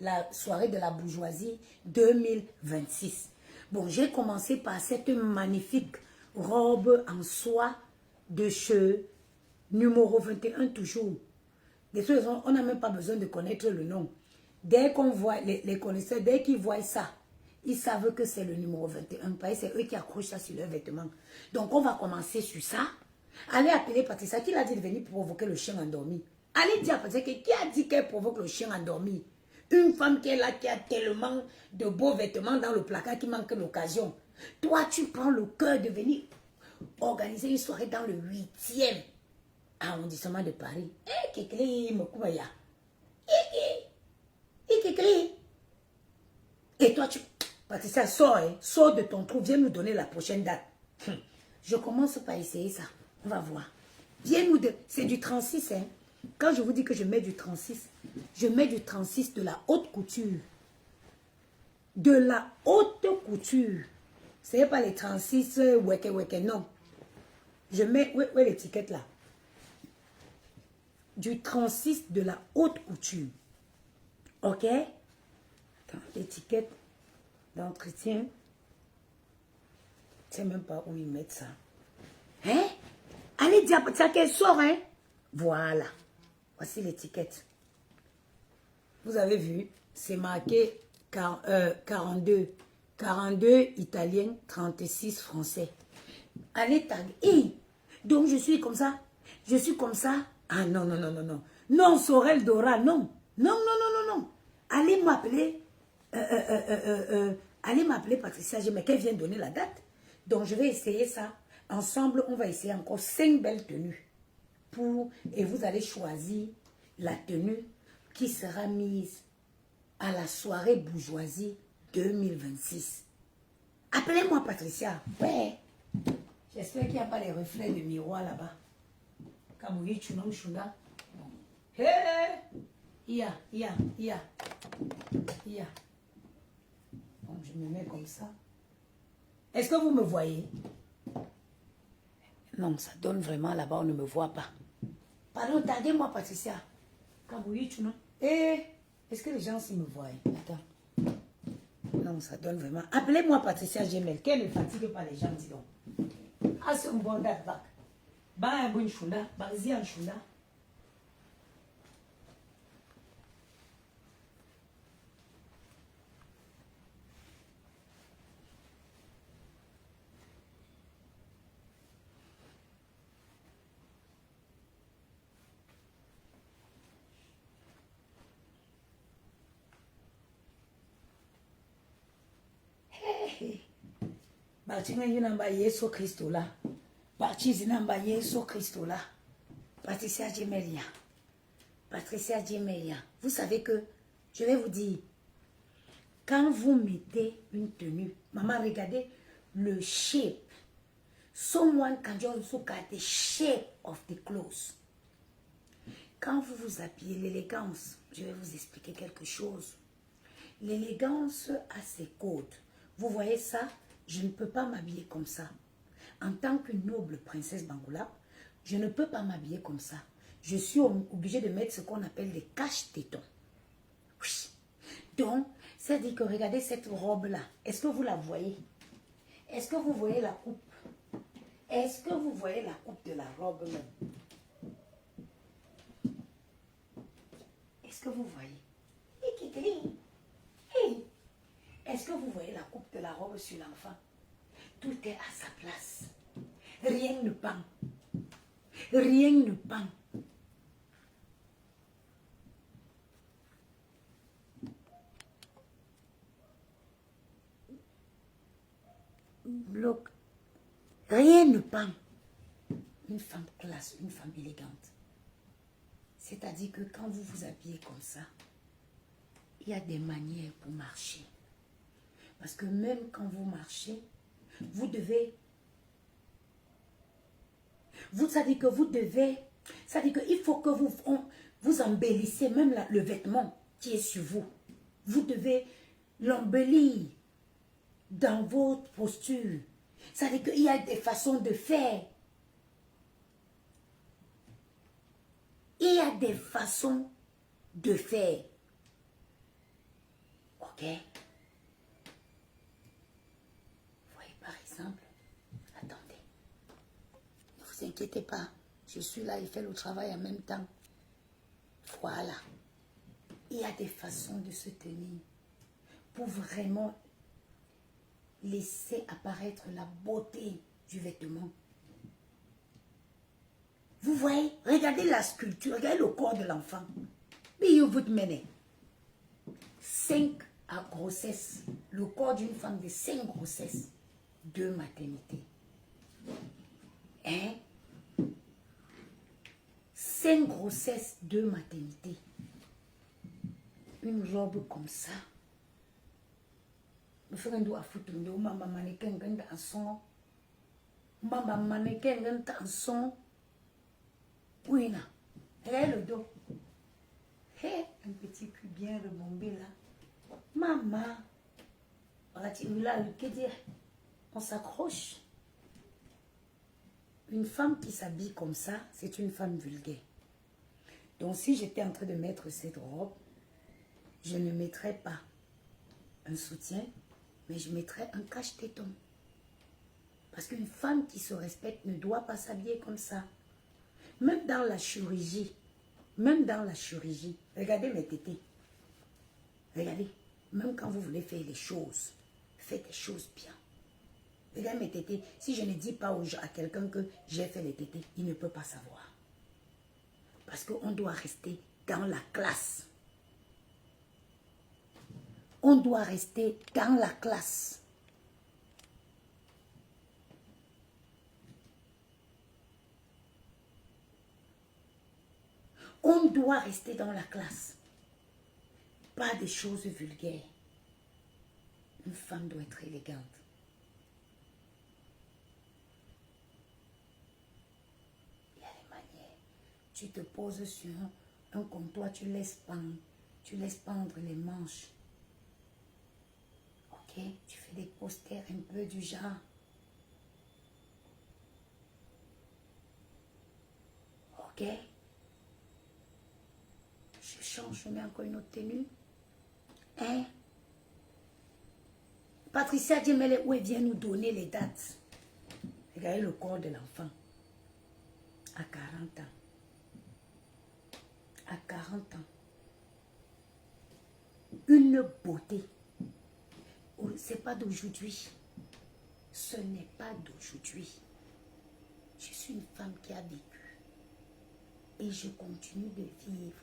la soirée de la bourgeoisie 2026. Bon, j'ai commencé par cette magnifique robe en soie de chez numéro 21 toujours. De toute façon, on n'a même pas besoin de connaître le nom. Dès qu'on voit, les connaisseurs, dès qu'ils voient ça, ils savent que c'est le numéro 21. Parce que c'est eux qui accrochent ça sur leurs vêtements. Donc, on va commencer sur ça. Allez appeler Patricia, qui l'a dit de venir provoquer le chien endormi. Allez dire à Patricia, qui a dit qu'elle provoque le chien endormi? Une femme qui est là, qui a tellement de beaux vêtements dans le placard qui manque l'occasion. Toi, tu prends le cœur de venir organiser une soirée dans le 8e arrondissement de Paris. Et toi, Patricia, sors, hein, sors de ton trou, viens nous donner la prochaine date. Je commence par essayer ça. On va voir. Viens nous donner. C'est du 36, hein. Quand je vous dis que je mets du 36, je mets du 36 de la haute couture. De la haute couture. Ce n'est pas les 36 weke, non. Je mets, où est l'étiquette là? Du 36 de la haute couture. Ok? Attends, l'étiquette d'entretien. Je ne sais même pas où ils mettent ça. Hein? Allez dire à ça qu'elle sort, hein? Voilà. Voici l'étiquette. Vous avez vu? C'est marqué 42. 42 italien, 36 français. Allez tag. Hey, donc je suis comme ça. Je suis comme ça. Ah non, non, non, non, non. Non, Sorel Dora, non. Non, non, non, non, non. Allez m'appeler. Allez m'appeler Patricia G, mais qu'elle vient donner la date. Donc je vais essayer ça. Ensemble, on va essayer encore 5 belles tenues. Et vous allez choisir la tenue qui sera mise à la soirée bourgeoisie 2026. Appelez-moi Patricia. Ouais. J'espère qu'il n'y a pas les reflets de miroir là-bas. Kamoui, Chunong, Chuna. Hé! Ia. Bon, je me mets comme ça. Est-ce que vous me voyez? Non, ça donne vraiment là-bas, on ne me voit pas. Pardon, taguez-moi Patricia. Kamoui, Chunong. Est-ce que les gens s'y me voient? Attends. Non, ça donne vraiment. Appelez-moi Patricia Gemel. Qu'elle ne fatigue pas les gens, dis donc. Ah, c'est un bon date, bac. Bah, un bon chouna. Bah, zi un chouna. Batina yunamba Yesu Christo là. Batina Yesu Christo là. Patricia Gemelia. Patricia Gemelia. Vous savez que, je vais vous dire, quand vous mettez une tenue, maman, regardez le shape. Someone can just look at the shape of the clothes. Quand vous vous habillez, l'élégance, je vais vous expliquer quelque chose. L'élégance a ses codes. Vous voyez ça? Je ne peux pas m'habiller comme ça. En tant qu'une noble princesse Bangoula, je ne peux pas m'habiller comme ça. Je suis obligée de mettre ce qu'on appelle des cache-tétons. Oui. Donc, ça dit que regardez cette robe-là. Est-ce que vous la voyez? Est-ce que vous voyez la coupe? Est-ce que vous voyez la coupe de la robe même? Est-ce que vous voyez? Est-ce que vous voyez la coupe de la robe sur l'enfant? Tout est à sa place. Rien ne pend. Rien ne pend. Bloc. Rien ne pend. Une femme classe, une femme élégante. C'est-à-dire que quand vous vous habillez comme ça, il y a des manières pour marcher. Parce que même quand vous marchez, vous devez... Ça dit que vous devez... Ça dit qu'il faut que vous embellissez même le vêtement qui est sur vous. Vous devez l'embellir dans votre posture. Ça dit qu'il y a des façons de faire. Il y a des façons de faire. Ok? Voyez par exemple, attendez. Ne vous inquiétez pas. Je suis là, il fait le travail en même temps. Voilà. Il y a des façons de se tenir pour vraiment laisser apparaître la beauté du vêtement. Vous voyez, regardez la sculpture, regardez le corps de l'enfant. Mais vous te menez. 5 à grossesse. Le corps d'une femme de 5 grossesses. 2 maternités. Hein? 5 grossesses, 2 maternités. Une robe comme ça. Me faire un doigt à foutre. Maman mannequin dans son. Maman mannequin dans son. Oui, là. Regardez le dos. Hey, un petit cul bien rebombé là. Maman. Là, que dire? On s'accroche. Une femme qui s'habille comme ça, c'est une femme vulgaire. Donc si j'étais en train de mettre cette robe, je ne mettrais pas un soutien, mais je mettrais un cache-téton. Parce qu'une femme qui se respecte ne doit pas s'habiller comme ça. Même dans la chirurgie, regardez mes tétés. Regardez, même quand vous voulez faire les choses, faites les choses bien. Regardez mes tétés, si je ne dis pas à quelqu'un que j'ai fait les tétés, il ne peut pas savoir. Parce qu'on doit rester dans la classe. On doit rester dans la classe. On doit rester dans la classe. Pas des choses vulgaires. Une femme doit être élégante. Il y a des manières. Tu te poses sur un comptoir, tu laisses pendre les manches. Ok? Tu fais des posters un peu du genre. Ok? Je change, je mets encore une autre tenue. Hein? Patricia Djemele, où elle vient nous donner les dates. Regardez le corps de l'enfant. À 40 ans. À 40 ans. Une beauté. Ce n'est pas d'aujourd'hui. Ce n'est pas d'aujourd'hui. Je suis une femme qui a vécu. Et je continue de vivre.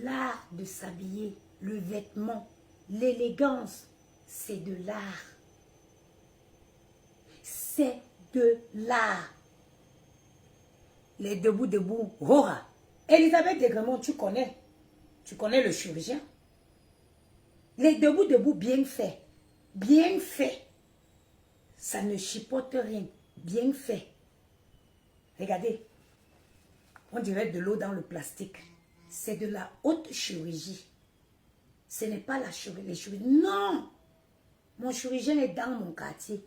L'art de s'habiller, le vêtement, l'élégance, c'est de l'art. C'est de l'art. Les debout, Rora. Elisabeth Degremont, tu connais le chirurgien. Les debout, bien fait. Bien fait. Ça ne chipote rien. Bien fait. Regardez. On dirait de l'eau dans le plastique. C'est de la haute chirurgie. Ce n'est pas les chirurgies. Non! Mon chirurgien est dans mon quartier.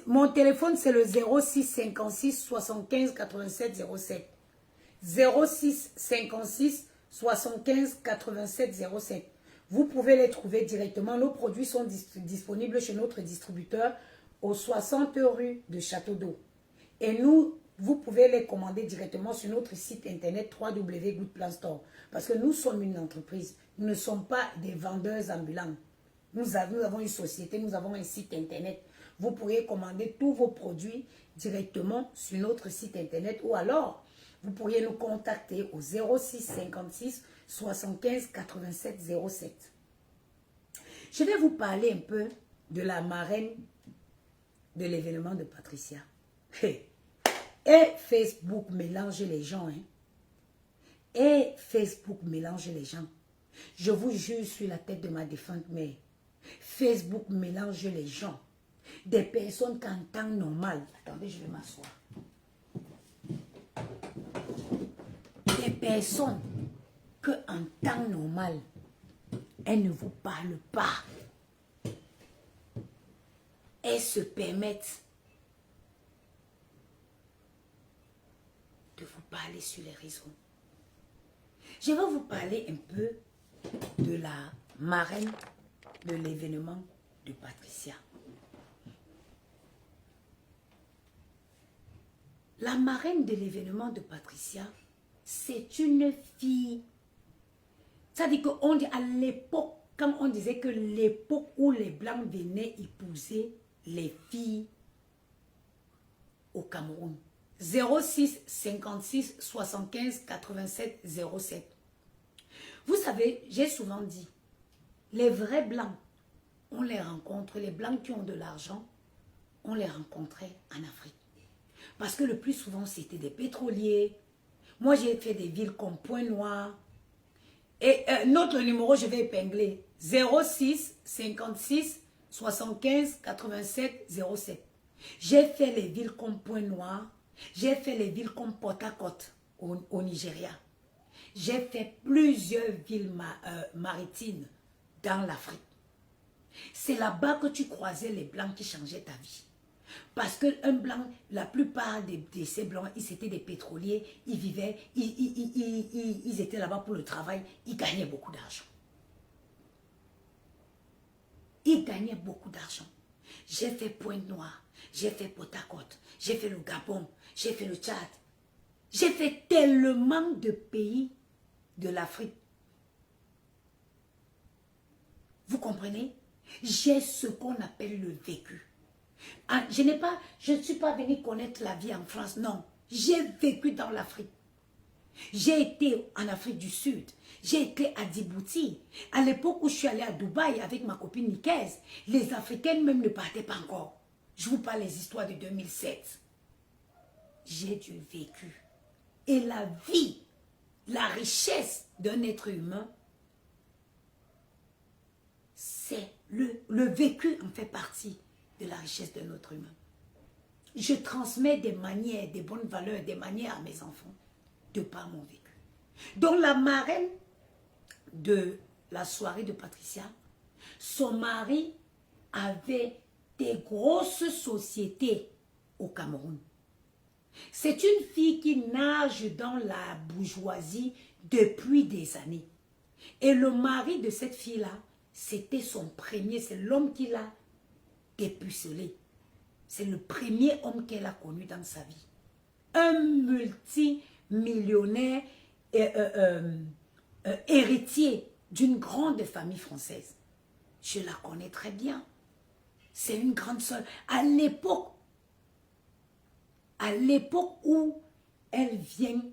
Mon téléphone, c'est le 06 56 75 87 07. 06 56 75 87 07. Vous pouvez les trouver directement. Nos produits sont disponibles chez notre distributeur au 60 rue de Château d'Eau. Et vous pouvez les commander directement sur notre site internet www.goodplanstore. Parce que nous sommes une entreprise. Nous ne sommes pas des vendeurs ambulants. Nous avons une société, nous avons un site internet. Vous pourriez commander tous vos produits directement sur notre site internet ou alors vous pourriez nous contacter au 06 56 75 87 07. Je vais vous parler un peu de la marraine de l'événement de Patricia. Et Facebook mélange les gens. Hein? Et Facebook mélange les gens. Je vous jure sur la tête de ma défunte mère. Facebook mélange les gens. Des personnes qu'en temps normal. Attendez, je vais m'asseoir. Des personnes qu'en temps normal, elles ne vous parlent pas. Elles se permettent de vous parler sur les réseaux. Je vais vous parler un peu de la marraine de l'événement de Patricia. La marraine de l'événement de Patricia, c'est une fille. Ça dit qu'on dit à l'époque, quand on disait que l'époque où les Blancs venaient épouser les filles au Cameroun. 06 56 75 87 07. Vous savez, j'ai souvent dit, les vrais Blancs, on les rencontre, les Blancs qui ont de l'argent, on les rencontrait en Afrique. Parce que le plus souvent, c'était des pétroliers. Moi, j'ai fait des villes comme Pointe-Noire. Et notre numéro, je vais épingler. 06 56 75 87 07. J'ai fait les villes comme Pointe-Noire. J'ai fait les villes comme Port-à-Côte au Nigeria. J'ai fait plusieurs villes maritimes dans l'Afrique. C'est là-bas que tu croisais les Blancs qui changeaient ta vie. Parce qu'un Blanc, la plupart de ces Blancs, c'était des pétroliers, ils vivaient, ils étaient là-bas pour le travail, ils gagnaient beaucoup d'argent. Ils gagnaient beaucoup d'argent. J'ai fait Pointe-Noire, j'ai fait Port-à-Côte, j'ai fait le Gabon, j'ai fait le Tchad. J'ai fait tellement de pays de l'Afrique. Vous comprenez? J'ai ce qu'on appelle le vécu. Ah, je ne suis pas venue connaître la vie en France, non. J'ai vécu dans l'Afrique. J'ai été en Afrique du Sud. J'ai été à Djibouti. À l'époque où je suis allée à Dubaï avec ma copine Nikaise, les Africaines même ne partaient pas encore. Je vous parle des histoires de 2007. J'ai du vécu. Et la vie, la richesse d'un être humain, c'est le vécu en fait partie de la richesse de notre humain. Je transmets des manières, des bonnes valeurs, des manières à mes enfants de par mon vécu. Donc la marraine de la soirée de Patricia, son mari avait des grosses sociétés au Cameroun. C'est une fille qui nage dans la bourgeoisie depuis des années. Et le mari de cette fille-là, c'était son premier, c'est l'homme qui l'a dépucelé. C'est le premier homme qu'elle a connu dans sa vie. Un multimillionnaire héritier d'une grande famille française. Je la connais très bien. C'est une grande sœur. À l'époque où elle vient,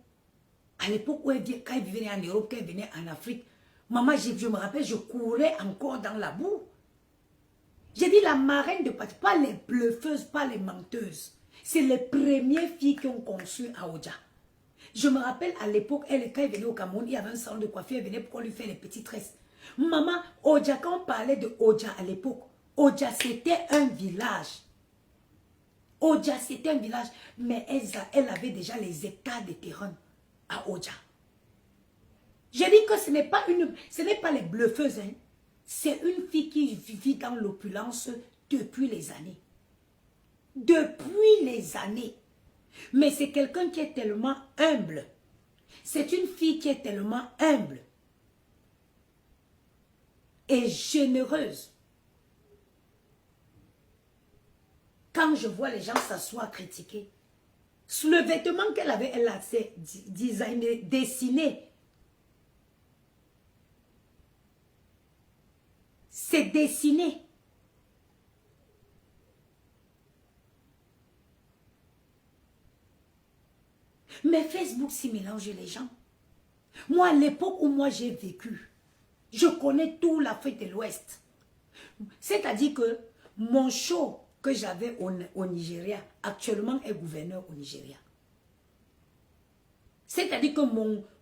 quand elle venait en Europe, qu'elle venait en Afrique, maman, je me rappelle, je courais encore dans la boue. J'ai dit la marraine de Patricia, pas les bluffeuses, pas les menteuses. C'est les premières filles qui ont conçu à Oja. Je me rappelle à l'époque, quand elle venait au Cameroun, il y avait un salon de coiffure, elle venait pour qu'on lui fasse les petites tresses. Maman, Oja, quand on parlait de Oja à l'époque, Oja c'était un village. Oja c'était un village, mais elle avait déjà les hectares de terrain à Oja. Je dis que ce n'est pas les bluffeuses, hein. C'est une fille qui vit dans l'opulence depuis les années. Depuis les années. Mais c'est quelqu'un qui est tellement humble. C'est une fille qui est tellement humble et généreuse. Quand je vois les gens s'asseoir critiquer, sous le vêtement qu'elle avait, elle a designé, dessiné. C'est dessiné. Mais Facebook s'y mélange les gens. Moi, à l'époque où moi j'ai vécu, je connais tout l'Afrique de l'Ouest. C'est-à-dire que mon show que j'avais au Nigeria, actuellement est gouverneur au Nigeria. C'est-à-dire que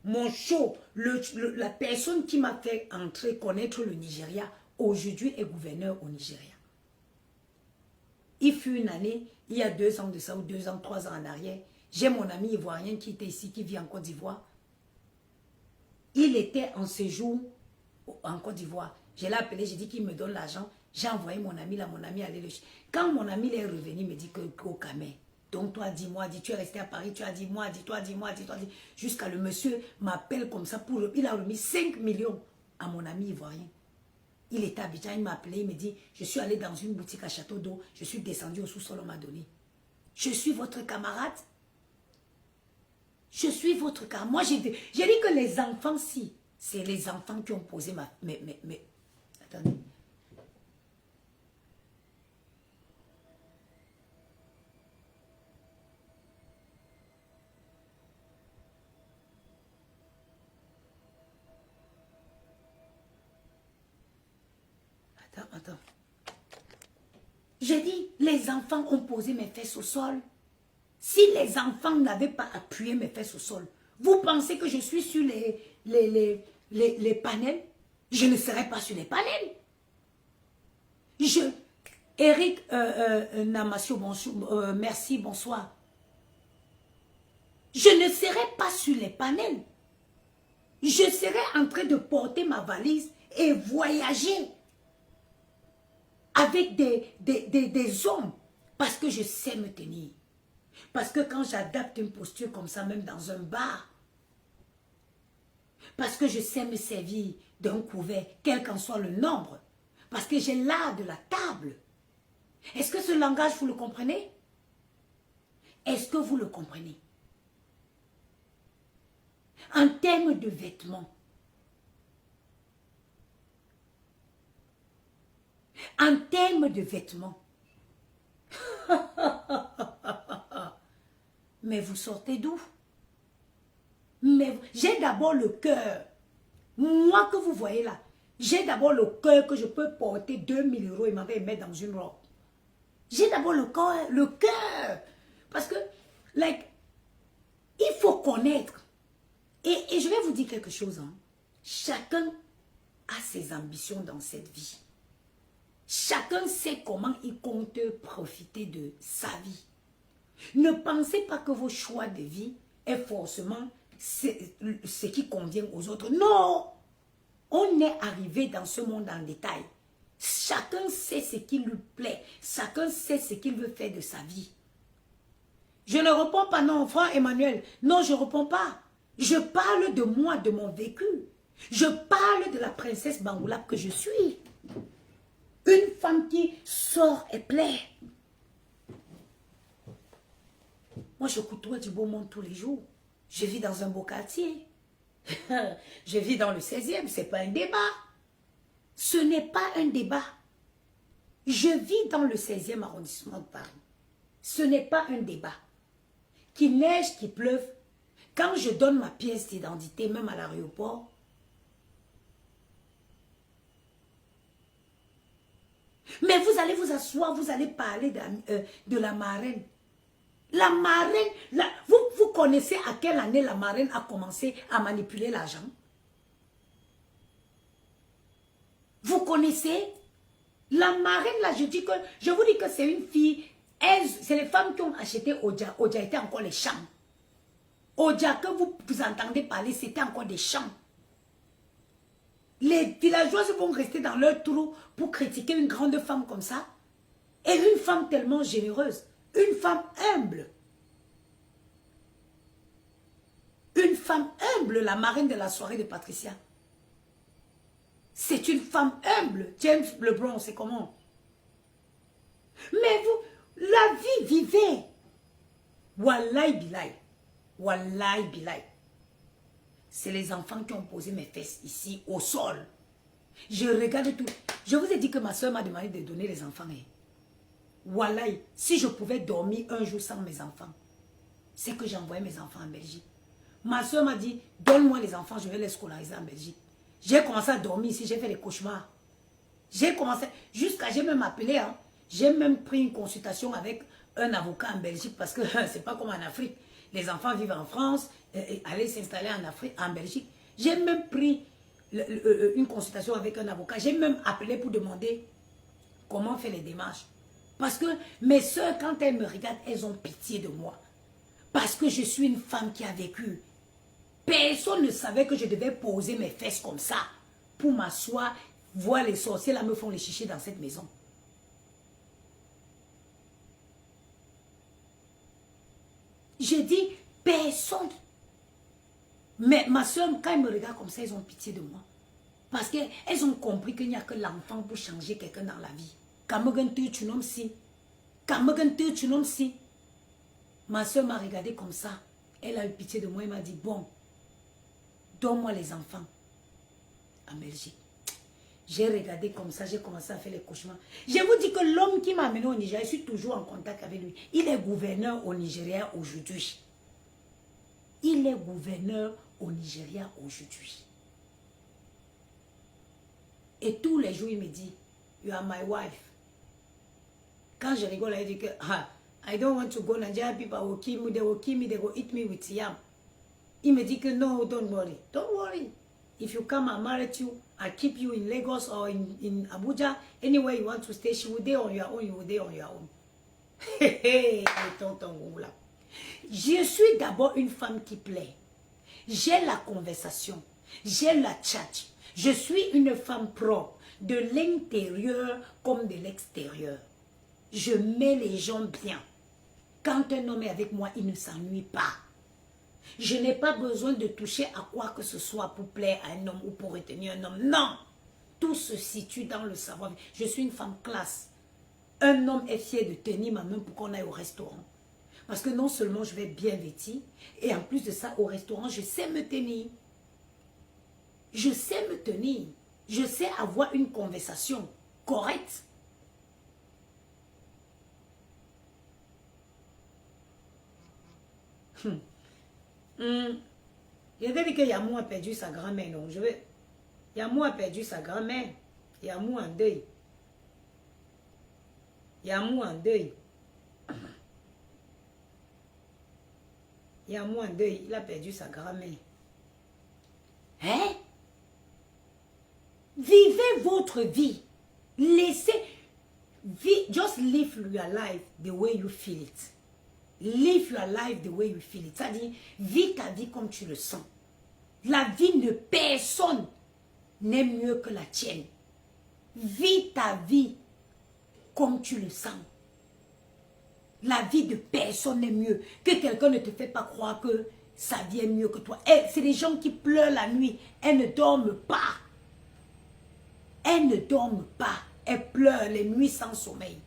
mon show, la personne qui m'a fait entrer, connaître le Nigeria, aujourd'hui est gouverneur au Nigeria. Il fut une année, il y a 2 ans de ça, ou 2 ans, 3 ans en arrière, j'ai mon ami ivoirien qui était ici, qui vit en Côte d'Ivoire. Il était en séjour en Côte d'Ivoire. Je l'ai appelé, j'ai dit qu'il me donne l'argent. J'ai envoyé mon ami là, mon ami allait le... Quand mon ami est revenu, il me dit qu'au Cameroun, Donc toi, dis-moi, dis, tu es resté à Paris, tu as dit, moi, dis-toi, dis-moi, dis-toi, dis. Jusqu'à le monsieur m'appelle comme ça pour il a remis 5 millions à mon ami ivoirien. Il était à Abidjan, il m'a appelé, il me dit, je suis allé dans une boutique à Château d'Eau, je suis descendu au sous-sol, on m'a donné. Je suis votre camarade. Je suis votre camarade. Moi, j'ai dit que les enfants, si, c'est les enfants qui ont posé ma... Attendez. Attends. J'ai dit, les enfants ont posé mes fesses au sol. Si les enfants n'avaient pas appuyé mes fesses au sol, vous pensez que je suis sur les panels? Je ne serai pas sur les panels. Eric Namasio, bonjour, merci, bonsoir. Je ne serai pas sur les panels. Je serai en train de porter ma valise et voyager avec des hommes parce que je sais me tenir. Parce que quand j'adapte une posture comme ça, même dans un bar, parce que je sais me servir d'un couvert, quel qu'en soit le nombre, parce que j'ai l'art de la table. Est-ce que ce langage, vous le comprenez? Est-ce que vous le comprenez? En termes de vêtements, mais vous sortez d'où? Mais j'ai d'abord le cœur. Moi que vous voyez là, j'ai d'abord le cœur que je peux porter 2000 € et m'en vais mettre dans une robe. J'ai d'abord le cœur. Parce que, il faut connaître. Et je vais vous dire quelque chose. Hein. Chacun a ses ambitions dans cette vie. Chacun sait comment il compte profiter de sa vie. Ne pensez pas que vos choix de vie est forcément ce qui convient aux autres. Non! On est arrivé dans ce monde en détail. Chacun sait ce qui lui plaît. Chacun sait ce qu'il veut faire de sa vie. Je ne réponds pas, non, frère Emmanuel. Non, je ne réponds pas. Je parle de moi, de mon vécu. Je parle de la princesse Bangoulap que je suis. Une femme qui sort et plaît. Moi, je côtoie du beau monde tous les jours. Je vis dans un beau quartier. Je vis dans le 16e, ce n'est pas un débat. Ce n'est pas un débat. Je vis dans le 16e arrondissement de Paris. Ce n'est pas un débat. Qu'il neige, qu'il pleuve, quand je donne ma pièce d'identité, même à l'aéroport, mais vous allez vous asseoir, vous allez parler de la marraine. La marraine, vous connaissez à quelle année la marraine a commencé à manipuler l'argent? Vous connaissez? La marraine, là, je vous dis que c'est une fille, c'est les femmes qui ont acheté Odia. Odia était encore les champs. Odia que vous entendez parler, c'était encore des champs. Les villageoises vont rester dans leur trou pour critiquer une grande femme comme ça. Et une femme tellement généreuse. Une femme humble. Une femme humble, la marraine de la soirée de Patricia. C'est une femme humble. James Lebron, c'est comment? Mais vous, la vie, vivez. Wallahi bilay. Wallahi bilay. C'est les enfants qui ont posé mes fesses ici au sol. Je regarde tout. Je vous ai dit que ma soeur m'a demandé de donner les enfants. Wallahi, si je pouvais dormir un jour sans mes enfants, c'est que j'envoyais mes enfants en Belgique. Ma soeur m'a dit, donne-moi les enfants, je vais les scolariser en Belgique. J'ai commencé à dormir ici, j'ai fait des cauchemars. J'ai commencé, j'ai même appelé, hein, j'ai même pris une consultation avec un avocat en Belgique parce que c'est pas comme en Afrique. Les enfants vivent en France, et aller s'installer en Afrique, en Belgique. J'ai même pris une consultation avec un avocat. J'ai même appelé pour demander comment faire les démarches. Parce que mes soeurs, quand elles me regardent, elles ont pitié de moi. Parce que je suis une femme qui a vécu. Personne ne savait que je devais poser mes fesses comme ça pour m'asseoir, voir les sorciers là me font les chichis dans cette maison. Je dis, personne. Mais ma soeur, quand elle me regarde comme ça, elles ont pitié de moi. Parce qu'elles ont compris qu'il n'y a que l'enfant pour changer quelqu'un dans la vie. Si. Ma soeur m'a regardé comme ça. Elle a eu pitié de moi. Elle m'a dit, bon, donne-moi les enfants en Belgique. J'ai regardé comme ça, j'ai commencé à faire les cauchemars. Je vous dis que l'homme qui m'a amené au Nigeria, je suis toujours en contact avec lui. Il est gouverneur au Nigeria aujourd'hui. Il est gouverneur au Nigeria aujourd'hui. Et tous les jours, il me dit, you are my wife. Quand je rigole, il dit que, I don't want to go Nigeria, people will kill me, they will eat me with yam. Il me dit que, no, don't worry. Don't worry. If you come, I marry you, I keep you in Lagos or in Abuja, anywhere you want to stay, she will stay on your own, you will stay on your own. Je suis d'abord une femme qui plaît. J'ai la conversation, j'ai la chat. Je suis une femme propre, de l'intérieur comme de l'extérieur. Je mets les gens bien. Quand un homme est avec moi, il ne s'ennuie pas. Je n'ai pas besoin de toucher à quoi que ce soit pour plaire à un homme ou pour retenir un homme. Non! Tout se situe dans le savoir. Je suis une femme classe. Un homme est fier de tenir ma main pour qu'on aille au restaurant. Parce que non seulement je vais bien vêtir, et en plus de ça, au restaurant, je sais me tenir. Je sais me tenir. Je sais avoir une conversation correcte. Je vais dire que Yamou a perdu sa grand-mère, non. Yamou a perdu sa grand-mère. Yamou en deuil. Yamou en deuil. Yamou en deuil. Il a perdu sa grand-mère. Hein? Vivez votre vie. Laissez. Just live your life the way you feel it. Live your life the way you feel it. C'est-à-dire, vis ta vie comme tu le sens. La vie de personne n'est mieux que la tienne. Vis ta vie comme tu le sens. La vie de personne n'est mieux. Que quelqu'un ne te fait pas croire que sa vie est mieux que toi. C'est des gens qui pleurent la nuit. Elles ne dorment pas. Elles ne dorment pas. Elles pleurent les nuits sans sommeil.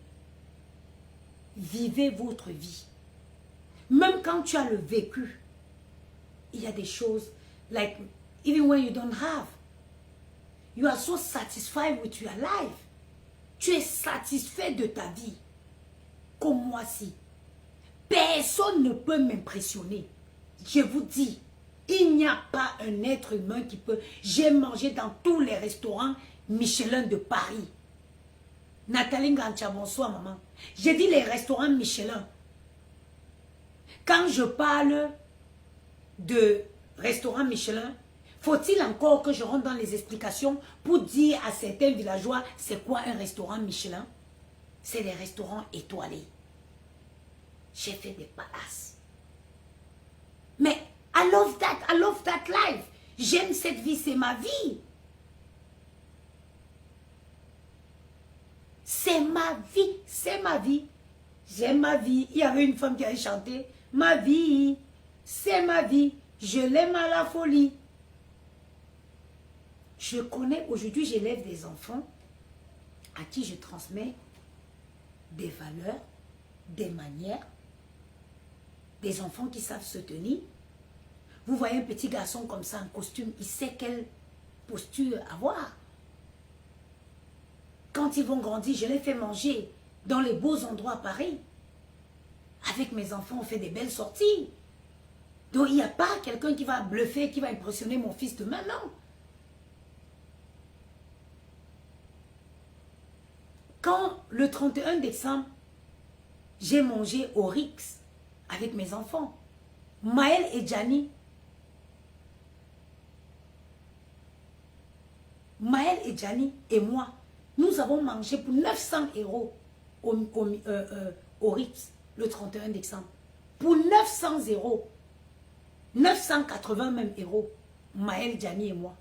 Vivez votre vie. Même quand tu as le vécu, il y a des choses, like, even when you don't have, you are so satisfied with your life. Tu es satisfait de ta vie. Comme moi si. Personne ne peut m'impressionner. Je vous dis, il n'y a pas un être humain qui peut. J'ai mangé dans tous les restaurants Michelin de Paris. Nathalie Gantia, bonsoir maman. J'ai dit les restaurants Michelin. Quand je parle de restaurant Michelin, faut-il encore que je rentre dans les explications pour dire à certains villageois c'est quoi un restaurant Michelin? C'est des restaurants étoilés. J'ai fait des palaces. Mais I love that life. J'aime cette vie, c'est ma vie. C'est ma vie, c'est ma vie. J'aime ma vie. Il y avait une femme qui avait chanté. Ma vie, c'est ma vie. Je l'aime à la folie. Je connais, aujourd'hui, j'élève des enfants à qui je transmets des valeurs, des manières, des enfants qui savent se tenir. Vous voyez un petit garçon comme ça en costume, il sait quelle posture avoir. Quand ils vont grandir, je les fais manger dans les beaux endroits à Paris. Avec mes enfants, on fait des belles sorties. Donc, il n'y a pas quelqu'un qui va bluffer, qui va impressionner mon fils demain, non. Quand, le 31 décembre, j'ai mangé au Rix avec mes enfants, Maël et Gianni, et moi, nous avons mangé pour 900 € au Rix. Le 31 décembre. Pour 900 €. 980 même euros. Maël, Gianni et moi.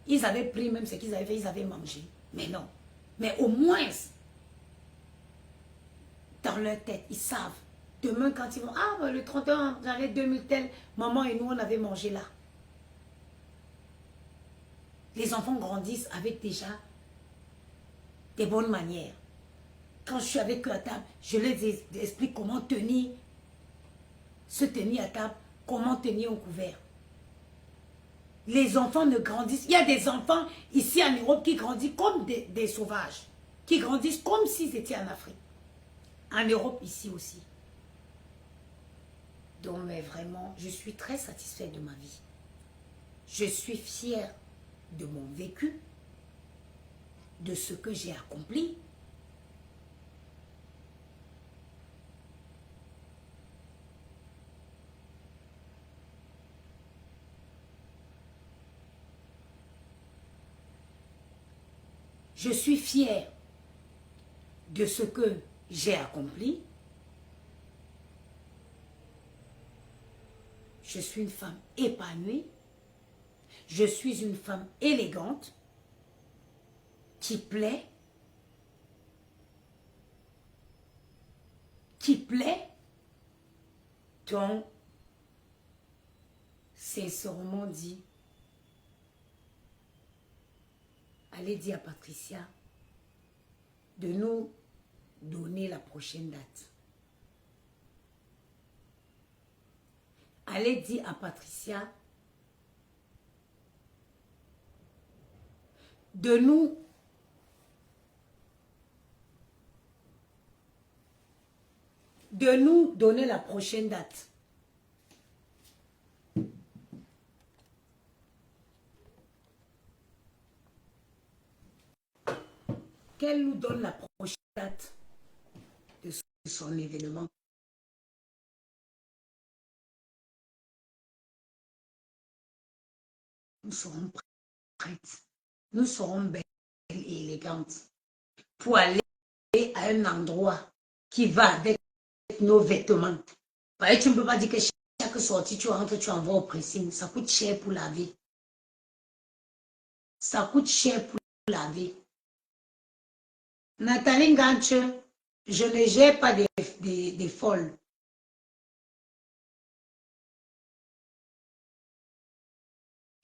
Ils avaient pris même ce qu'ils avaient fait, ils avaient mangé. Mais non. Mais au moins, dans leur tête, ils savent Demain, quand ils vont, ah, bah, le 31 janvier 2000 tel, maman et nous, on avait mangé là. Les enfants grandissent avec déjà des bonnes manières. Quand je suis avec eux à table, je les explique comment tenir, se tenir à table, comment tenir au couvert. Les enfants ne grandissent. Il y a des enfants ici en Europe qui grandissent comme des sauvages, qui grandissent comme s'ils étaient en Afrique. En Europe, ici aussi. Donc, mais vraiment, je suis très satisfaite de ma vie. Je suis fière de mon vécu, de ce que j'ai accompli. Je suis fière de ce que j'ai accompli. Je suis une femme épanouie. Je suis une femme élégante qui plaît. Donc, sincèrement dit, allez dire à Patricia de nous donner la prochaine date. Allez dire à Patricia de nous donner la prochaine date. Qu'elle nous donne la prochaine date de son événement. Nous serons prêtes. Nous serons belles et élégantes pour aller à un endroit qui va avec nos vêtements. Parce que tu ne peux pas dire que chaque sortie, tu rentres, tu envoies au pressing. Ça coûte cher pour laver. Ça coûte cher pour laver. Nathalie Ganche, je ne gère pas des folles.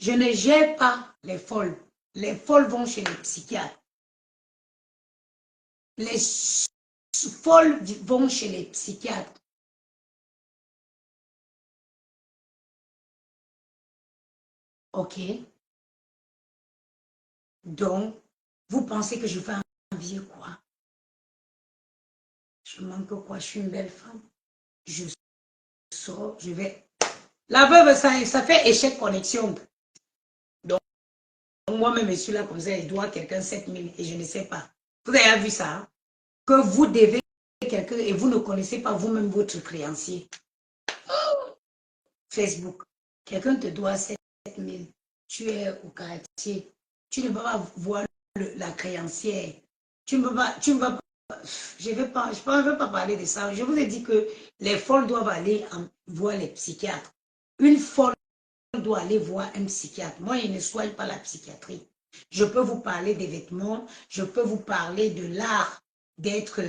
Je ne gère pas les folles. Les folles vont chez les psychiatres. Les folles vont chez les psychiatres. Ok. Donc, vous pensez que je vais envier quoi? Je manque quoi? Je suis une belle femme. Je sors, je vais... La veuve, ça fait échec connexion. Donc, moi-même, je suis là comme ça, je dois à quelqu'un 7000 et je ne sais pas. Vous avez vu ça? Hein? Que vous devez quelqu'un et vous ne connaissez pas vous-même votre créancier. Facebook. Quelqu'un te doit 7000. Tu es au quartier. Tu ne peux pas voir la créancière. Tu ne peux pas, je ne veux pas parler de ça. Je vous ai dit que les folles doivent aller voir les psychiatres. Une folle doit aller voir un psychiatre. Moi, je ne soigne pas la psychiatrie. Je peux vous parler des vêtements, je peux vous parler de l'art d'être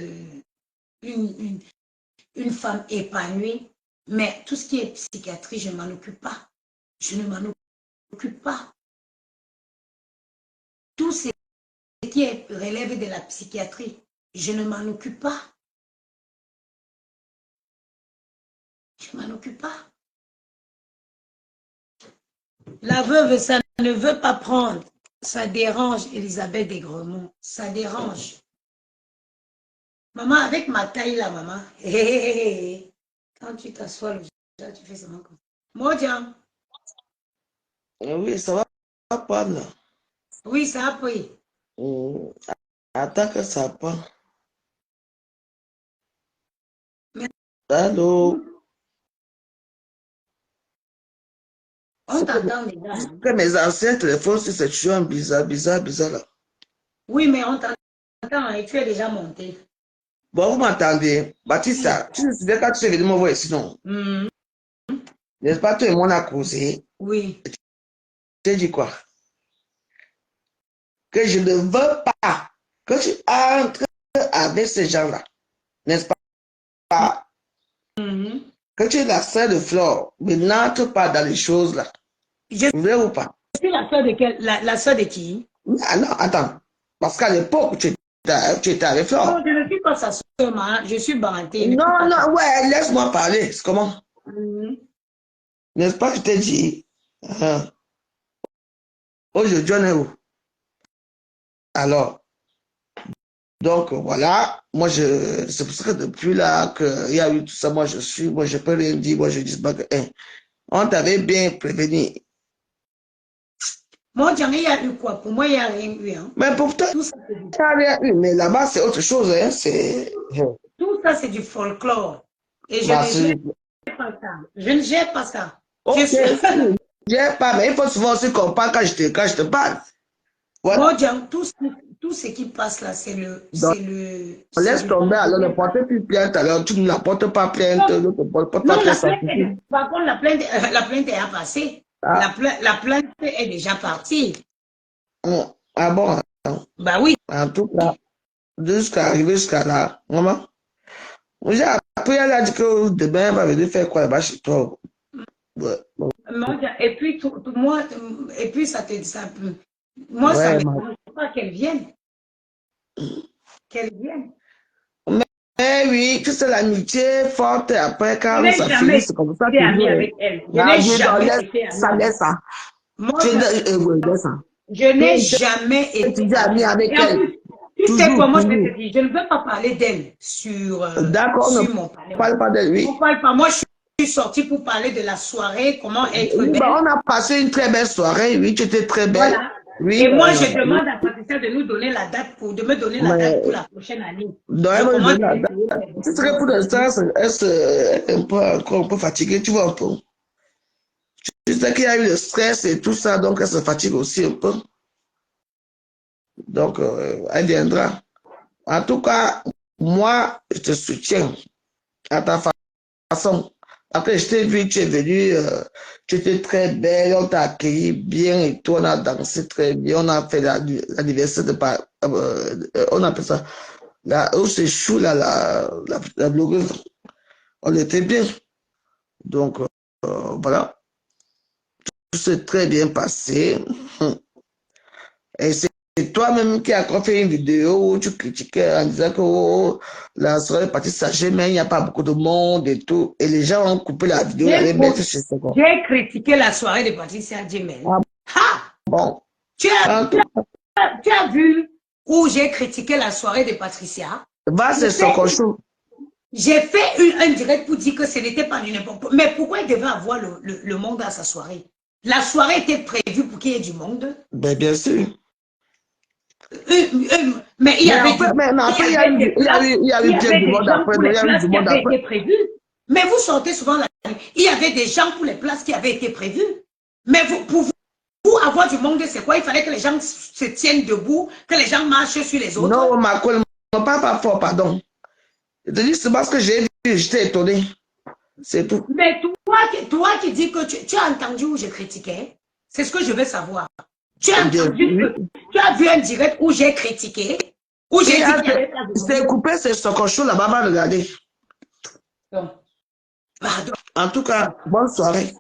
une femme épanouie, mais tout ce qui est psychiatrie, je ne m'en occupe pas. Je ne m'en occupe pas. Tout ce qui relève de la psychiatrie, je ne m'en occupe pas. Je ne m'en occupe pas. La veuve, ça ne veut pas prendre. Ça dérange Elisabeth Desgremont. Ça dérange. Maman, avec ma taille là, maman. Quand tu t'assois, tu fais ça comme ça. Modia. Oui, ça va pas là. Oui, ça a pris. Attends que ça part. Mais Allô? on t'entend déjà. Hein? Que mes anciens téléphones, c'est toujours bizarre là. Oui, mais on t'entend et tu es déjà monté. Bon, vous m'entendez? Baptiste, tu te souviens quand tu es venu me voir ici, non? N'est-ce pas, toi et moi, on a causé? Oui. Tu dit quoi? Que je ne veux pas que tu entres avec ces gens-là. N'est-ce pas? Que tu es la sœur de Flore, mais n'entre pas dans les choses là. Je Vrai ou pas? suis la sœur de quelle? La sœur de qui? Ah non, attends. Parce qu'à l'époque, tu étais avec Non, Flore. je ne suis pas sa sœur, maman. Je suis Baranté. Je ne suis Non, pas sa non, ouais, laisse-moi parler. C'est comment? sœur. N'est-ce pas que je t'ai dit? Aujourd'hui, on est où? Alors, donc voilà. Moi, c'est pour ça que depuis là, qu'il y a eu tout ça, moi, je peux rien dire. Moi, je dis pas que, hein, on t'avait bien prévenu. Moi, il y a eu quoi? Pour moi, il n'y a rien eu. Hein. Mais pourtant, Tout ça, c'est du, il n'y a rien eu. Mais là-bas, c'est autre chose, hein. tout ça, c'est du folklore. Et je Bah, ne gère pas ça. Je ne gère pas ça. Je ok, suis... j'ai pas, mais il faut souvent aussi comprendre quand je te parle. Voilà. Moi, Diane, tout ce qui passe là, c'est Donc, c'est laisse du tomber, alors ne folklore. portez plus plainte, alors tu ne la portes pas plainte, ne te porte pas Non, très la plainte, sensible. par contre, la plainte est à passer. Ah, La plainte est déjà partie. ah bon, Bah oui. en tout cas, jusqu'à arriver jusqu'à là, vraiment. J'ai appris, elle a dit que demain, elle va venir faire quoi là-bas chez toi. Ouais, Et puis, moi, et puis moi, ça ouais, me dérange pas qu'elle vienne. Qu'elle vienne. mais oui, tu sais, l'amitié forte, et après, Je quand n'ai ça finit, jamais c'est comme ça été amie toujours. avec elle. Je Ah, n'ai jamais laisse été amie ça, avec laisse elle. ça. Moi, Ouais, laisse ça. je n'ai jamais Tu été dis ami amie avec elle. avec Et en elle. plus, tu sais Toujours, quoi, moi, je vais toujours. te dire, je ne veux pas parler d'elle D'accord, ne sur mon panel. parle pas de On lui. parle pas. Moi, je suis sortie pour parler de la soirée, comment être Oui, bah, belle. on a passé une très belle soirée. Oui, tu étais très belle. Voilà. Oui, Et moi, je oui. demande à Patricia de nous donner la date de me donner la date pour Mais la prochaine année. donc, Je elle me commence donne à la essayer de date. faire des Tu serais choses. pour l'instant, elle est un peu, encore un peu fatiguée, tu vois un peu. Tu sais qu'il y a eu le stress et tout ça, donc elle se fatigue aussi un peu. Donc, elle viendra. En tout cas, moi, je te soutiens à ta façon. Après, je t'ai vu, tu es venu, tu étais très belle, on t'a accueilli bien et tout, on a dansé très bien, on a fait l'anniversaire on appelle ça, où c'est chou, là, la blogueuse, on était bien. Donc, voilà, tout s'est très bien passé. Et c'est toi-même qui as fait une vidéo où tu critiquais en disant que oh, la soirée est partie sachez, mais il n'y a pas beaucoup de monde et tout. Et les gens ont coupé la vidéo et allaient mettre chez Second. J'ai critiqué la soirée de Patricia Djemel. Ah Ha! bon. Tu as, En tout cas, tu as vu où j'ai critiqué la soirée de Patricia? va, c'est Second Show. J'ai fait un direct pour dire que ce n'était pas du n'importe quoi. Mais pourquoi il devait avoir le monde à sa soirée? La soirée était prévue pour qu'il y ait du monde. Ben, bien sûr. Mais il y avait du monde. Mais après, il y a Il y eu bien avait du des monde gens après. pour Non, il les y a eu places du qui monde avaient après. été prévues. Mais vous sortez souvent la nuit. Il y avait des gens pour les places qui avaient été prévues. Mais pour vous avoir du monde, c'est quoi? Il fallait que les gens se tiennent debout, que les gens marchent sur les autres. Non, Marco, ne parle pas fort, pardon. Je te dis, c'est parce que j'ai vu, j'étais étonné. C'est tout. Mais toi qui dis que tu as entendu où j'ai critiqué, c'est ce que je veux savoir. Tu as entendu, tu as vu un direct où j'ai critiqué, où j'ai dit qu'il n'y avait pas de monde. C'est coupé, c'est Second Show, là-bas, va regarder. Pardon. En tout cas, bonne soirée.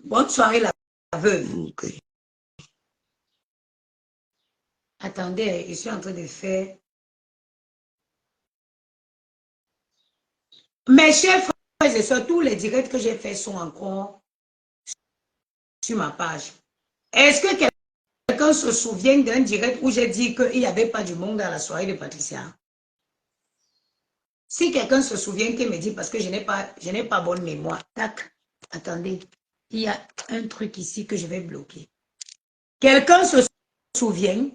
Bonne soirée, la veuve. Okay. Attendez, je suis en train de faire. Mes chers frères et sœurs, tous les directs que j'ai faits sont encore sur ma page. Est-ce que quelqu'un se souvient d'un direct où j'ai dit qu'il n'y avait pas du monde à la soirée de Patricia? Si quelqu'un se souvient, qu'il me dit, parce que je n'ai pas bonne mémoire. Tac, attendez, il y a un truc ici que je vais bloquer. Quelqu'un se souvient?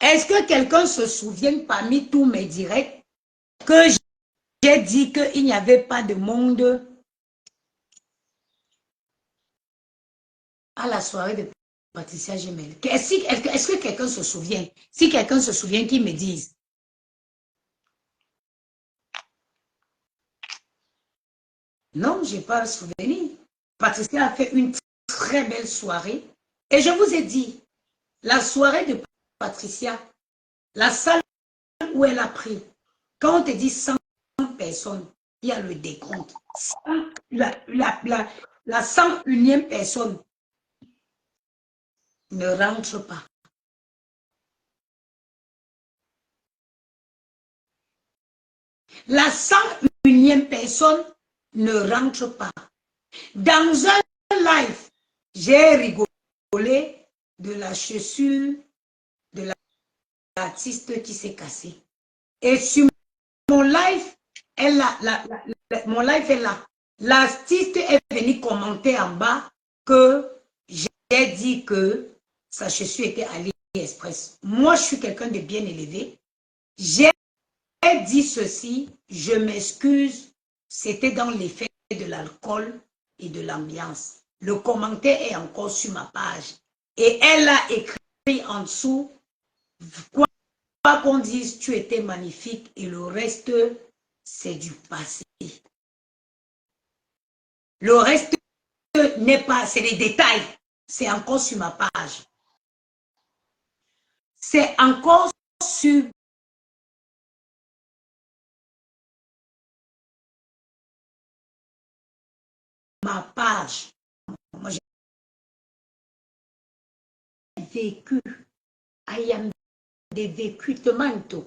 Est-ce que quelqu'un se souvient parmi tous mes directs que j'ai dit qu'il n'y avait pas de monde à la soirée de Patricia Djemel? Est-ce que quelqu'un se souvient? Si quelqu'un se souvient, qu'il me dise. Non, je n'ai pas souvenir. Patricia a fait une très belle soirée. Et je vous ai dit, la soirée de Patricia, la salle où elle a pris. Quand on te dit 100 personnes, il y a le décompte. La 101e personne ne rentre pas. La 101e personne ne rentre pas. Dans un live, j'ai rigolé de la chaussure de l'artiste qui s'est cassée. Et sur mon live, mon live est là. L'artiste est venu commenter en bas que j'ai dit que sa chaussure était AliExpress. Moi, je suis quelqu'un de bien élevé. J'ai dit ceci, je m'excuse, c'était dans l'effet de l'alcool et de l'ambiance. Le commentaire est encore sur ma page. Et elle a écrit en dessous, quoi qu'on dise, tu étais magnifique et le reste, c'est du passé. Le reste n'est pas, c'est les détails. C'est encore sur ma page. C'est encore sur ma page. Moi, j'ai vécu. I am devecutamento.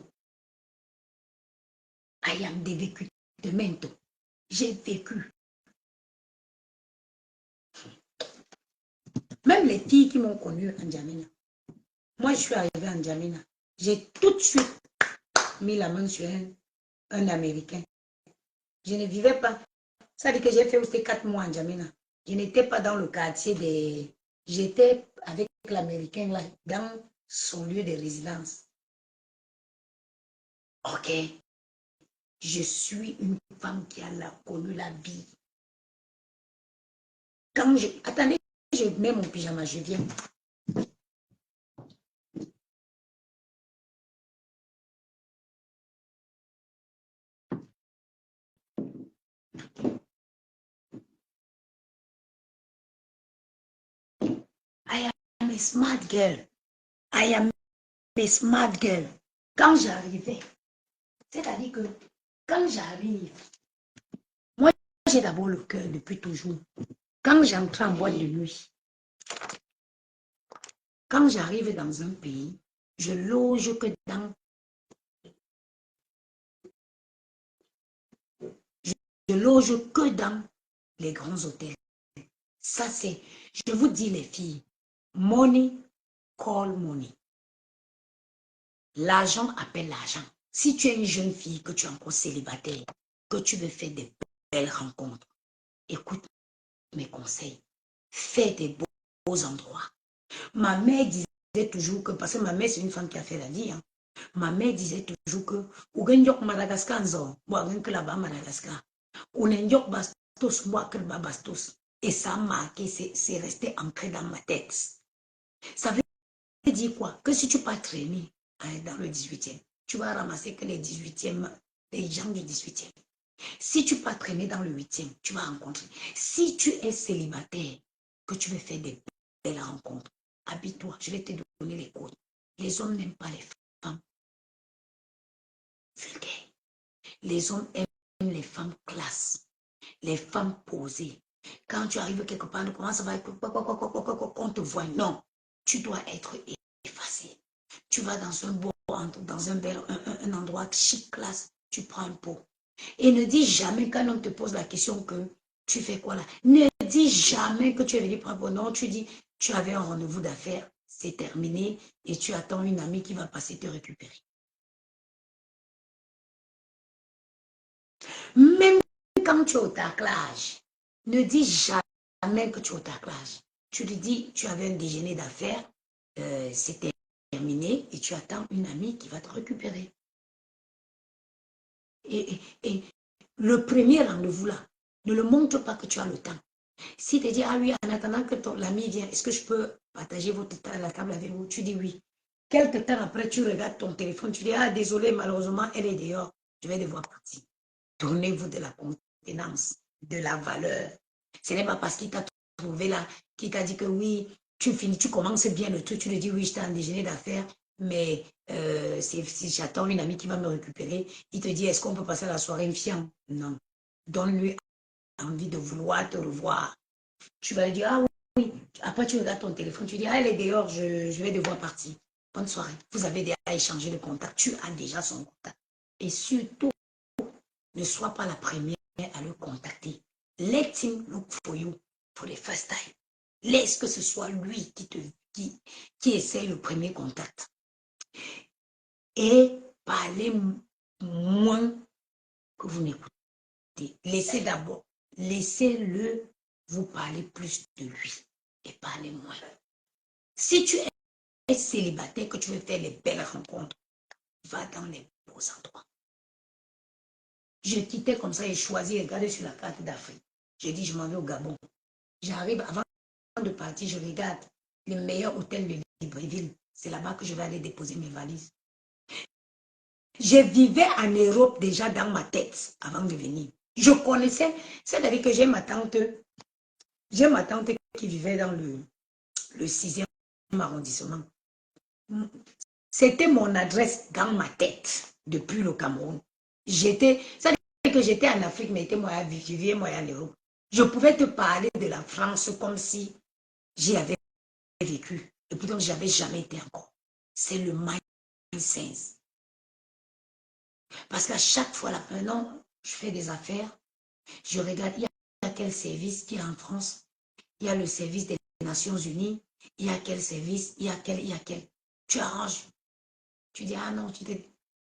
I am devecutamento. J'ai vécu. Même les filles qui m'ont connu en N'Djamena. Moi, je suis arrivée en N'Djamena. J'ai tout de suite mis la main sur un Américain. Je ne vivais pas. Ça veut dire que j'ai fait aussi 4 mois en N'Djamena. Je n'étais pas dans le quartier des... J'étais avec l'Américain là, dans son lieu de résidence. Ok. Je suis une femme qui a connu la vie. Quand je... Attendez, je mets mon pyjama, je viens. I am a smart girl. I am a smart girl. Quand j'arrivais, c'est-à-dire que quand j'arrive, moi j'ai d'abord le cœur depuis toujours. Quand j'entre en boîte de nuit, quand j'arrive dans un pays, je loge que dans... Je loge que dans les grands hôtels. Ça c'est, je vous dis les filles, money call money. L'argent appelle l'argent. Si tu es une jeune fille, que tu es encore célibataire, que tu veux faire des belles rencontres, écoute mes conseils. Fais des beaux endroits. Ma mère disait toujours que, parce que ma mère c'est une femme qui a fait la vie, hein, ma mère disait toujours que, ou Madagascar, ou là-bas Madagascar, ou bastos, bastos. Et ça a marqué, c'est resté ancré dans ma tête. Ça veut dire quoi? Que si tu pas traîner dans le 18e, tu vas ramasser que les 18e, les gens du 18e. Si tu pas traîner dans le 8e, tu vas rencontrer. Si tu es célibataire, que tu veux faire des belles rencontres, habille-toi, je vais te donner les codes. Les hommes n'aiment pas les femmes vulgaires. Les hommes aiment les femmes classes, les femmes posées. Quand tu arrives quelque part, comment ça va être, on te voit, non. Tu dois être effacé. Tu vas dans un beau, dans un endroit chic, classe, tu prends un pot. Et ne dis jamais, quand on te pose la question que tu fais quoi là, ne dis jamais que tu es venu prendre nom. Tu dis, tu avais un rendez-vous d'affaires, c'est terminé, et tu attends une amie qui va passer te récupérer. Même quand tu es au taclage, ne dis jamais que tu es au taclage. Tu lui dis, tu avais un déjeuner d'affaires, c'est terminé, et tu attends une amie qui va te récupérer. Et le premier rendez-vous là, ne le montre pas que tu as le temps. Si tu dis, ah oui, en attendant que l'ami vienne, est-ce que je peux partager la table avec vous? Tu dis oui. Quelque temps après, tu regardes ton téléphone, tu dis, ah désolé, malheureusement, elle est dehors. Je vais devoir partir. Donnez-vous de la contenance, de la valeur. Ce n'est pas parce qu'il t'a trouvé là, qu'il t'a dit que oui, tu finis, tu commences bien le truc, tu lui dis oui, j'étais en déjeuner d'affaires, mais si j'attends une amie qui va me récupérer, il te dit, est-ce qu'on peut passer la soirée fiant? Non. Donne-lui envie de vouloir te revoir. Tu vas lui dire, ah oui. Après, tu regardes ton téléphone, tu dis, ah, elle est dehors, je vais devoir partir. Bonne soirée. Vous avez déjà échangé le contact. Tu as déjà son contact. Et surtout, ne sois pas la première à le contacter. Let him look for you for the first time. Laisse que ce soit lui qui essaye le premier contact. Et parlez moins que vous n'écoutez. Laissez-le vous parler plus de lui et parlez moins. Si tu es célibataire, que tu veux faire les belles rencontres, va dans les beaux endroits. Je quittais comme ça et choisis, regardez sur la carte d'Afrique. J'ai dit, je m'en vais au Gabon. J'arrive, avant de partir, je regarde les meilleurs hôtels de Libreville. C'est là-bas que je vais aller déposer mes valises. Je vivais en Europe déjà dans ma tête avant de venir. Je connaissais, c'est-à-dire que j'ai ma tante qui vivait dans le 6e arrondissement. C'était mon adresse dans ma tête depuis le Cameroun. C'est-à-dire que j'étais en Afrique, mais je vivais moi en Europe. Je pouvais te parler de la France comme si j'y avais vécu. Et pourtant, je n'avais jamais été encore. C'est le mindset. Parce qu'à chaque fois, là, maintenant, je fais des affaires, je regarde, il y a quel service qu'il y a en France, il y a le service des Nations Unies, il y a quel service, il y a quel. Tu arranges. Tu dis, ah non,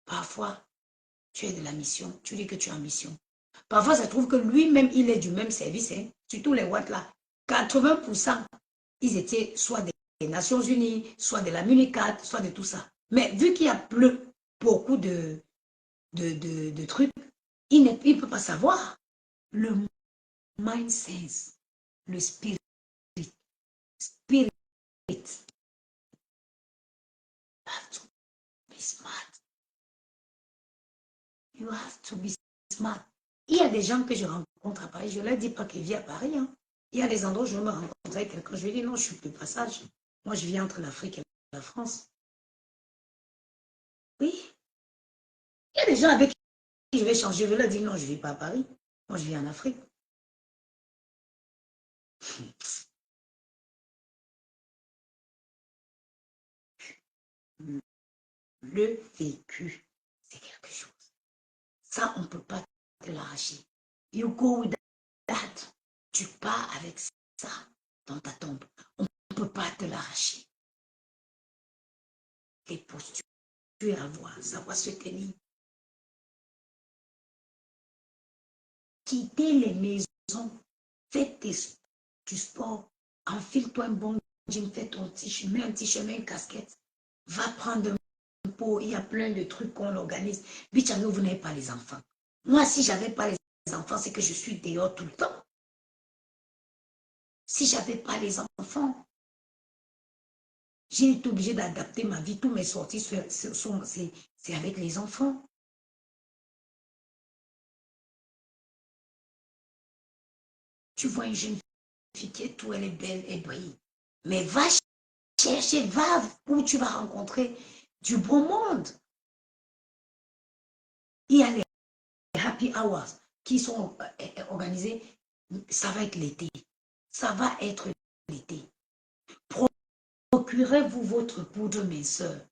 parfois, tu es de la mission, tu dis que tu es en mission. Parfois, ça trouve que lui-même, il est du même service, hein, surtout les Watts là. 80%, ils étaient soit des Nations Unies, soit de la MUNICAD, soit de tout ça. Mais vu qu'il y a beaucoup de trucs, il ne peut pas savoir. Le mindset, le spirit. You have to be smart. You have to be smart. Il y a des gens que je rencontre à Paris, je ne leur dis pas qu'ils vivent à Paris. Hein. Il y a des endroits où je me rencontre avec quelqu'un, je lui dis non, je suis plus passage. Moi, je vis entre l'Afrique et la France. Oui. Il y a des gens avec qui je vais changer, je vais leur dire non, je ne vis pas à Paris. Moi, je vis en Afrique. Le vécu, c'est quelque chose. Ça, on ne peut pas te l'arracher. You go with that. Tu pars avec ça dans ta tombe. On ne peut pas te l'arracher. Les postures à voir, savoir se tenir. Quitter les maisons, fais du sport, enfile-toi un bon jean, fais ton petit chemin, un petit chemin, une casquette. Va prendre un pot, il y a plein de trucs qu'on organise. Bichano, vous n'avez pas les enfants. Moi, si je n'avais pas les enfants, c'est que je suis dehors tout le temps. Si je n'avais pas les enfants, j'ai été obligée d'adapter ma vie. Toutes mes sorties, c'est avec les enfants. Tu vois une jeune fille qui est tout, elle est belle, elle brille. Mais va chercher, va où tu vas rencontrer du bon monde. Il y a les happy hours qui sont organisés. Ça va être l'été. Ça va être l'été. Procurez-vous votre poudre minceur.